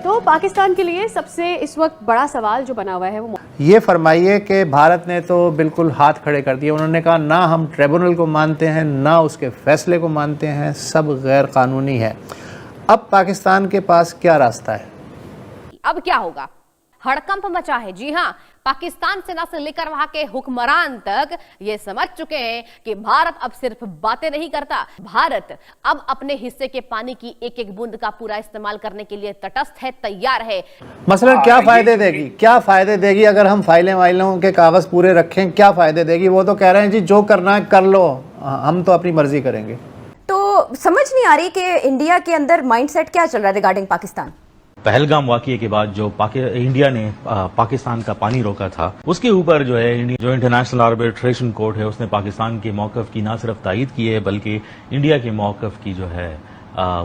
तो पाकिस्तान के लिए सबसे इस वक्त बड़ा सवाल जो बना हुआ है वो ये फरमाइए कि भारत ने तो बिल्कुल हाथ खड़े कर दिए। उन्होंने कहा ना हम ट्रिब्यूनल को मानते हैं, ना उसके फैसले को मानते हैं, सब गैर कानूनी है। अब पाकिस्तान के पास क्या रास्ता है? अब क्या होगा? हड़कंप मचा है। जी हां, पाकिस्तान सेना से लेकर वहां के हुक्मरान तक ये समझ चुके हैं कि भारत अब सिर्फ बातें नहीं करता, भारत अब अपने हिस्से के पानी की एक एक बूंद का पूरा इस्तेमाल करने के लिए तटस्थ है, तैयार है। मसलन क्या फायदे देगी, क्या फायदे देगी अगर हम फाइलों के कागज पूरे रखें? क्या फायदे देगी? वो तो कह रहे हैं जी जो करना है कर लो, हम तो अपनी मर्जी करेंगे। तो समझ नहीं आ रही कि इंडिया के अंदर माइंडसेट क्या चल रहा है रिगार्डिंग पाकिस्तान। पहलगाम वाकये के बाद जो इंडिया ने पाकिस्तान का पानी रोका था, उसके ऊपर जो है जो इंटरनेशनल आर्बिट्रेशन कोर्ट है उसने पाकिस्तान के मौकफ की ना सिर्फ तायीद की है बल्कि इंडिया के मौकफ की जो है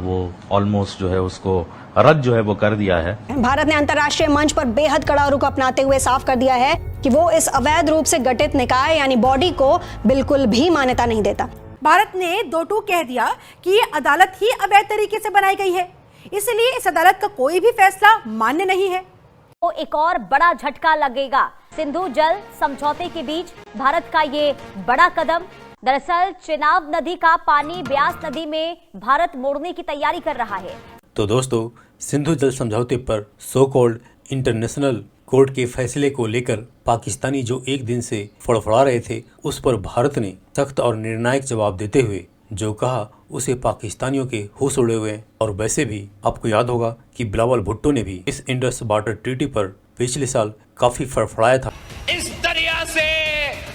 वो ऑलमोस्ट जो है उसको रद्द जो है वो कर दिया है। भारत ने अंतर्राष्ट्रीय मंच पर बेहद कड़ा रुख अपनाते हुए साफ कर दिया है कि वो इस अवैध रूप से गठित निकाय यानी बॉडी को बिल्कुल भी मान्यता नहीं देता। भारत ने दो टूक कह दिया कि ये अदालत ही अवैध तरीके से बनाई गई है, इसलिए इस अदालत का कोई भी फैसला मान्य नहीं है। तो एक और बड़ा झटका लगेगा सिंधु जल समझौते के बीच भारत का ये बड़ा कदम। दरअसल चेनाब नदी का पानी ब्यास नदी में भारत मोड़ने की तैयारी कर रहा है। तो दोस्तों, सिंधु जल समझौते पर सो कॉल्ड इंटरनेशनल कोर्ट के फैसले को लेकर पाकिस्तानी जो एक दिन से फड़फड़ा रहे थे, उस पर भारत ने सख्त और निर्णायक जवाब देते हुए जो कहा उसे पाकिस्तानियों के होश उड़े हुए। और वैसे भी आपको याद होगा कि बिलावल भुट्टो ने भी इस इंडस वाटर ट्रीटी पर पिछले साल काफी फड़फड़ाया था। इस दरिया से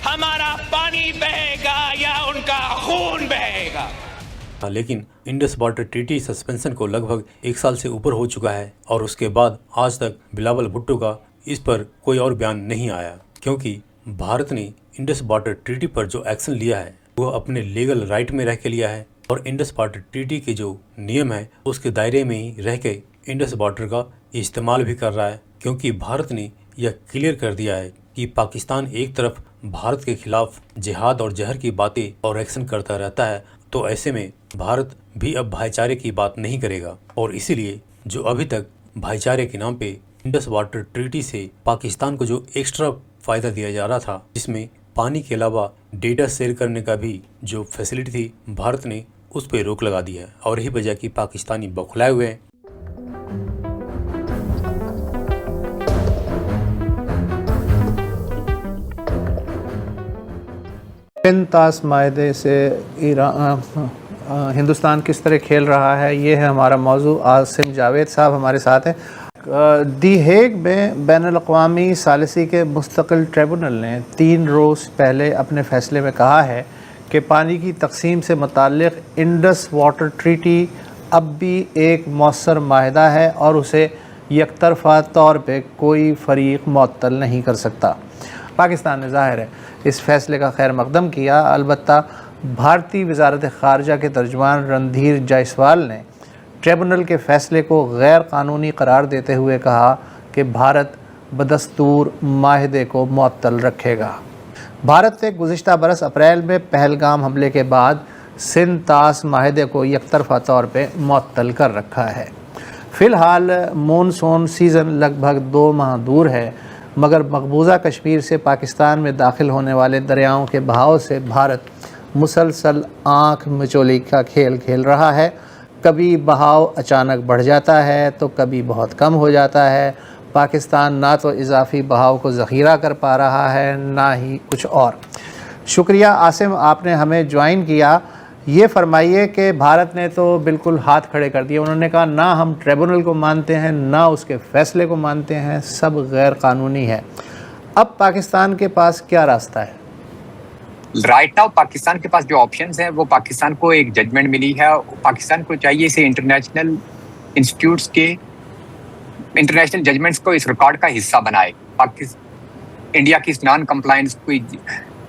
हमारा पानी बहेगा या उनका खून बहेगा। लेकिन इंडस वाटर ट्रीटी सस्पेंशन को लगभग 1 साल से ऊपर हो चुका है और उसके बाद आज तक बिलावल भुट्टो का इस पर कोई और बयान नहीं आया, क्योंकि भारत ने इंडस वाटर ट्रीटी पर जो एक्शन लिया है वो अपने लीगल राइट में रह के लिया है और इंडस वाटर ट्रीटी के जो नियम है उसके दायरे में ही रह के इंडस वाटर का इस्तेमाल भी कर रहा है। क्योंकि भारत ने यह क्लियर कर दिया है कि पाकिस्तान एक तरफ भारत के खिलाफ जिहाद और जहर की बातें और एक्शन करता रहता है, तो ऐसे में भारत भी अब भाईचारे की बात नहीं करेगा। और इसीलिए जो अभी तक भाईचारे के नाम पे इंडस वाटर ट्रीटी से पाकिस्तान को जो एक्स्ट्रा फायदा दिया जा रहा था, जिसमें पानी के अलावा डेटा शेयर करने का भी जो फैसिलिटी थी, भारत ने उस पर रोक लगा दी है और यही वजह कि पाकिस्तानी बौखलाए हुए हैं। ताश मायदे से हिंदुस्तान किस तरह खेल रहा है, ये है हमारा मौजू। आसिम जावेद साहब हमारे साथ हैं। दी हेग में बैनुल-अक़वामी सालिसी के मुस्तकिल ट्रिब्यूनल ने 3 रोज़ पहले अपने फ़ैसले में कहा है कि पानी की तकसीम से मुताल्लिक़ इंडस वाटर ट्रीटी अब भी एक मौसर माहिदा है और उसे यकतरफ़ा तौर पे कोई फ़रीक मुअत्तल नहीं कर सकता। पाकिस्तान ने ज़ाहिर है इस फ़ैसले का खैर मकदम किया। अलबत्ता भारतीय वज़ारत ख़ारजा के तर्जुमान रणधीर जायसवाल ने ट्रिब्यूनल के फ़ैसले को गैर कानूनी करार देते हुए कहा कि भारत बदस्तूर माहिदे को मुअत्तल रखेगा। भारत ने गुज़िश्ता बरस अप्रैल में पहलगाम हमले के बाद सिंध ताश माहिदे को यकतरफ़ा तौर पर मुअत्तल कर रखा है। फ़िलहाल मानसून सीज़न लगभग 2 माह दूर है, मगर मकबूजा कश्मीर से पाकिस्तान में दाखिल होने वाले दरियाओं के बहाव से भारत मुसलसल आँख मिचौली का खेल खेल रहा है। कभी बहाव अचानक बढ़ जाता है तो कभी बहुत कम हो जाता है। पाकिस्तान ना तो इजाफी बहाव को ज़ख़ीरा कर पा रहा है, ना ही कुछ और। शुक्रिया आसिम, आपने हमें ज्वाइन किया। ये फरमाइए कि भारत ने तो बिल्कुल हाथ खड़े कर दिए। उन्होंने कहा ना हम ट्रिब्यूनल को मानते हैं, ना उसके फ़ैसले को मानते हैं, सब गैर कानूनी है। अब पाकिस्तान के पास क्या रास्ता है? राइट नाउ पाकिस्तान के पास जो ऑप्शंस हैं वो पाकिस्तान को एक जजमेंट मिली है। पाकिस्तान को चाहिए इसे इंटरनेशनल इंस्टीट्यूट्स के इंटरनेशनल जजमेंट्स को इस रिकॉर्ड का हिस्सा बनाए। इंडिया की नॉन कंप्लायंस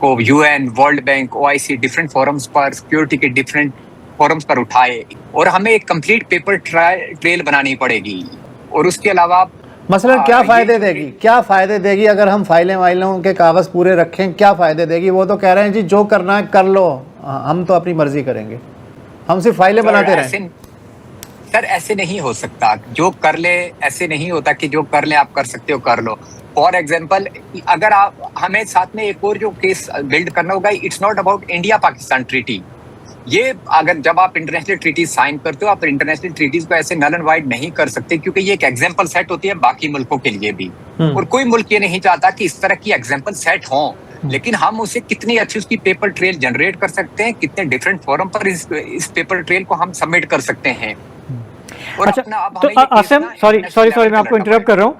को UN, world bank, OIC different forums पर, सिक्योरिटी के डिफरेंट फोरम्स पर उठाए और हमें एक कंप्लीट पेपर ट्रेल बनानी पड़ेगी। और उसके अलावा मसलन क्या फ़ायदे देगी, क्या फ़ायदे देगी अगर हम फाइलों के कागज़ पूरे रखें? क्या फ़ायदे देगी? वो तो कह रहे हैं जी जो करना है कर लो, हम तो अपनी मर्जी करेंगे, हम सिर्फ फाइलें बनाते रहें। सर ऐसे नहीं हो सकता, जो कर ले ऐसे नहीं होता कि जो कर ले आप कर सकते हो कर लो। फॉर एग्जाम्पल, अगर आप हमें साथ में एक और जो केस बिल्ड करना होगा, it's not about India Pakistan treaty. ये अगर जब आप इंटरनेशनल ट्रीटी साइन करते हो, आप इंटरनेशनल ट्रीटीज को ऐसे नल एंड वाइड नहीं कर सकते, क्योंकि ये एक एग्जाम्पल सेट होती है बाकी मुल्कों के लिए भी। और कोई मुल्क ये नहीं चाहता कि इस तरह की एग्जाम्पल सेट हो, लेकिन हम उसे कितनी अच्छी उसकी पेपर ट्रेल जनरेट कर सकते हैं, कितने डिफरेंट फोरम पर इस पेपर ट्रेल को हम सबमिट कर सकते हैं। और अच्छा, अब तो आसिम, सॉरी मैं आपको इंटरप्ट कर रहा हूँ।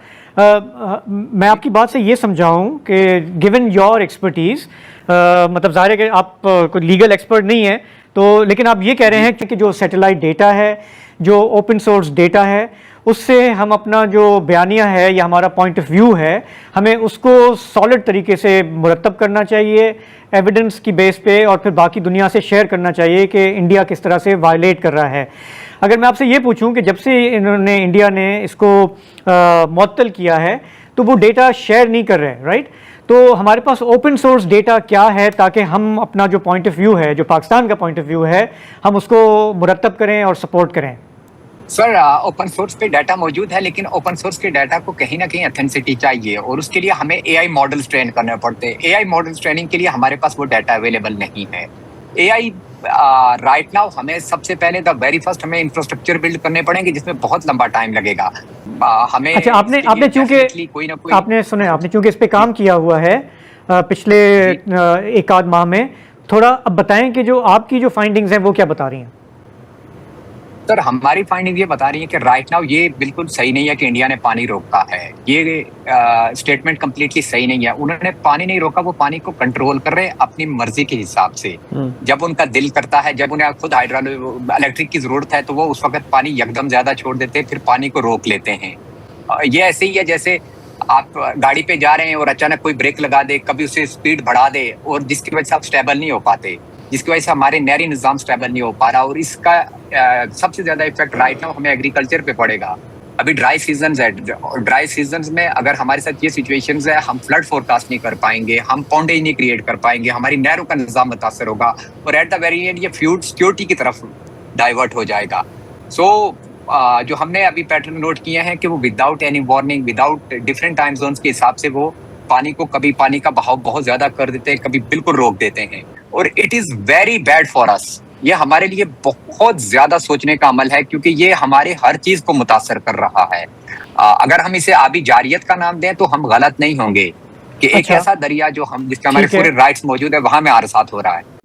मैं आपकी बात से ये समझाऊं कि गिवन योर एक्सपर्टीज, मतलब ज़ाहिर है कि आप कोई लीगल एक्सपर्ट नहीं है, तो लेकिन आप ये कह रहे हैं कि जो सैटेलाइट डेटा है, जो ओपन सोर्स डेटा है, उससे हम अपना जो बयानिया है या हमारा पॉइंट ऑफ व्यू है, हमें उसको सॉलिड तरीके से मुरतब करना चाहिए एविडेंस की बेस पे, और फिर बाकी दुनिया से शेयर करना चाहिए कि इंडिया किस तरह से वायलेट कर रहा है। अगर मैं आपसे ये पूछूं कि जब से इंडिया ने इसको मुअत्तल किया है, तो वो डेटा शेयर नहीं कर रहे, राइट? तो हमारे पास ओपन सोर्स डेटा क्या है, ताकि हम अपना जो पॉइंट ऑफ व्यू है, जो पाकिस्तान का पॉइंट ऑफ व्यू है, हम उसको मुरतब करें और सपोर्ट करें? सर, ओपन सोर्स पे डाटा मौजूद है, लेकिन ओपन सोर्स के डाटा को कहीं ना कहीं ऑथेंटिसिटी चाहिए, और उसके लिए हमें एआई मॉडल्स ट्रेन करने पड़ते हैं। एआई मॉडल्स ट्रेनिंग के लिए हमारे पास वो डाटा अवेलेबल नहीं है। एआई राइट नाउ हमें सबसे पहले वेरी फर्स्ट हमें इंफ्रास्ट्रक्चर बिल्ड करने पड़ेंगे, जिसमें बहुत लंबा टाइम लगेगा। हमें अच्छा, आपने चूंकि कोई ना कोई आपने चूंकि इस पे काम किया हुआ है पिछले एक आध माह में, थोड़ा अब बताएं कि जो आपकी जो फाइंडिंग्स हैं वो क्या बता रही हैं? सर, हमारी फाइंडिंग ये बता रही है कि राइट नाउ ये बिल्कुल सही नहीं है कि इंडिया ने पानी रोका है। ये स्टेटमेंट कंप्लीटली सही नहीं है। उन्होंने पानी नहीं रोका, वो पानी को कंट्रोल कर रहे हैं अपनी मर्जी के हिसाब से। जब उनका दिल करता है, जब उन्हें खुद इलेक्ट्रिक की जरूरत है, तो वो उस वक्त पानी यकदम ज्यादा छोड़ देते हैं, फिर पानी को रोक लेते हैं। ये ऐसे ही है जैसे आप गाड़ी पे जा रहे हैं और अचानक कोई ब्रेक लगा दे, कभी उसे स्पीड बढ़ा दे, और जिसकी वजह से आप स्टेबल नहीं हो पाते, जिसकी वजह से हमारे नहरी निज़ाम स्टेबल नहीं हो पा रहा। और इसका सबसे ज्यादा इफेक्ट राइट नाउ हमें एग्रीकल्चर पे पड़ेगा। अभी ड्राई सीजन है, ड्राई सीजन में अगर हमारे साथ ये सिचुएशंस है, हम फ्लड फोरकास्ट नहीं कर पाएंगे, हम पॉन्डेज नहीं क्रिएट कर पाएंगे, हमारी नहरों का निज़ाम मुतासर होगा, और एट द वेरी एंड ये फूड सिक्योरिटी की तरफ डाइवर्ट हो जाएगा। सो जो हमने अभी पैटर्न नोट किए हैं कि वो without any warning, without different time zones के हिसाब से वो पानी को, कभी पानी का बहाव बहुत ज्यादा कर देते हैं, कभी बिल्कुल रोक देते हैं, और it is very bad for us. ये हमारे लिए बहुत ज्यादा सोचने का अमल है, क्योंकि ये हमारे हर चीज को मुतासर कर रहा है। अगर हम इसे आबी जारियत का नाम दें तो हम गलत नहीं होंगे कि एक ऐसा दरिया जो हम जिसके हमारे पूरे राइट्स मौजूद है, वहां में आरसात हो रहा है।